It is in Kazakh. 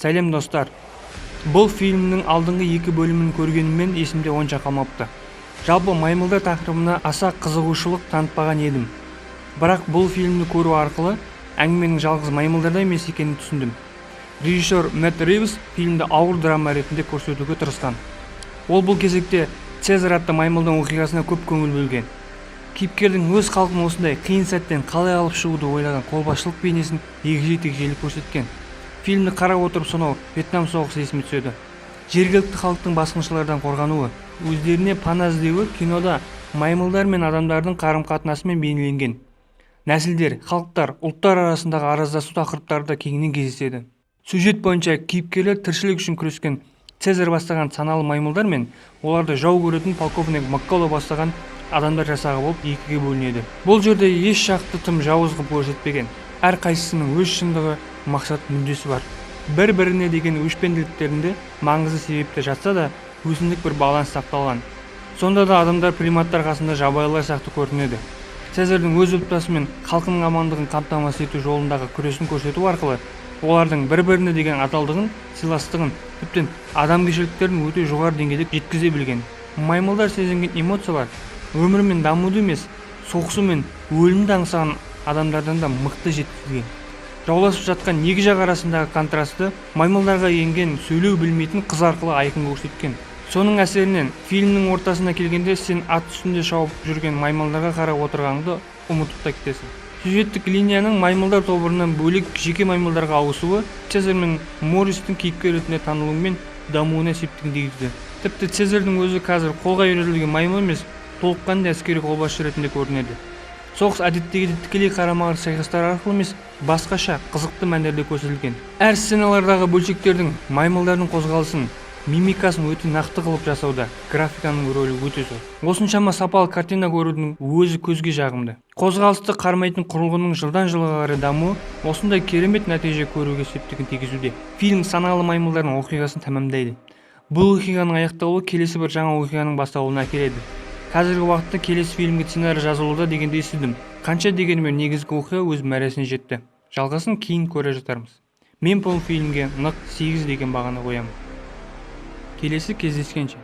Сәлем достар. Бұл фильмнің алдыңғы 2 бөлімін көргеніммен есімде онша қалмапты. Жалпы маймылдар тақырыбына аса қызығушылық танытпаған едім. Бірақ бұл фильмді көру арқылы әңгіменің жалғыз маймылдарда емес екенін түсіндім. Режиссер Мэтт Ривз фильмді ауыр драма ретінде көрсетуге тырысқан. Ол бұл кезекте Цезарь атты маймылдың оқиғасына көп көңіл бөлген. Кейіпкердің өз халқын осындай қиын сәттен қалай алып шығуды ойлаған қолбасшылық бейнесін егжей-тегжейлі көрсеткен. Фильмді қарап отырып сонау Вьетнам соғысы есіме түседі. Жергілікті халықтың басқыншылардан қорғануы, өздеріне пана іздеуі кинода маймылдар мен адамдардың қарым-қатынасымен бейнеленген. Нәсілдер, халықтар, ұлттар арасындағы араздасу тақырыптары да кеңінен кездеседі. Сюжет бойынша кейіпкерлер тіршілік үшін күрескен Цезарь бастаған саналы маймылдар мен оларды жау көретін полковник Макколо бастаған адамдар жасағы болып екіге бөлінеді. Бұл жерде еш жақты тым жауыз қылып көрсетпеген. Әр қайсысының өз шындығы, мақсат, мүддесі бар. Бір-біріне деген өшпенділіктерінде маңызды себепті жатса да, өзіндік бір баланс сақталған. Сонда да адамдар приматтар қасында жабайылар сияқты көрінеді. Цезарьдің өз отбасы мен халқының амандығын қамтамасыз ету жолындағы күресін көрсету арқылы олардың бір-біріне деген адалдығын, сыйластығын, тіптен адамгершіліктерін өте жоғары деңгейде жеткізе білген. Маймылдар сезінген эмоциялар өмірмен дамуды емес, соғысу мен өлімді аңсаған адамдардан да мықты жеткізген. Жауласып жатқан екі жақ арасындағы контрасты маймылдарға енген сөйлеу білмейтін қыз арқылы айқын көрсеткен. Соның әсерінен фильмнің ортасына келгенде сен ат үстінде шауып жүрген маймылдарға қарап отырғаныңды ұмытып та кетесің. Сюжеттік линияның маймылдар тобырынан бөлек жеке маймылдарға ауысуы Цезарь мен Морристің кейіпкер ретінде танылуы мен дамуына септігін тигізді. Тіпті Цезарьдің өзі қазір қолға үйретілген маймыл емес, толыққанды әскери қолбасшы ретінде көрінеді. Соғыс әдеттегідей тікелей қарама-қарсы шайқастар арқылы емес, басқаша қызықты мәндерде көрсетілген. Әр сценалардағы бөлшектердің маймылдардың қозғалысын, мимикасын өте нақты қылып жасауда графиканың рөлі өте зор. Осыншама сапалы картина көрудің өзі көзге жағымды. Қозғалысты қармайтын құрылғының жылдан жылға қарай дамуы осындай керемет нәтиже көруге септігін тигізуде. Фильм саналы маймылдардың оқиғасын тәмамдайды. Бұл оқиғаның аяқталуы келесі бір жаңа оқиғаның басталуына әкеледі. Қазіргі уақытта келесі фильмге сценарий жазылуда дегенді естідім. Қанша дегенмен негізгі оқиға өз мәресіне жетті. Жалғасын кейін көре жатармыз. Мен бұл фильмге нық 8 деген бағаны қоямын. Келесі кездескенше.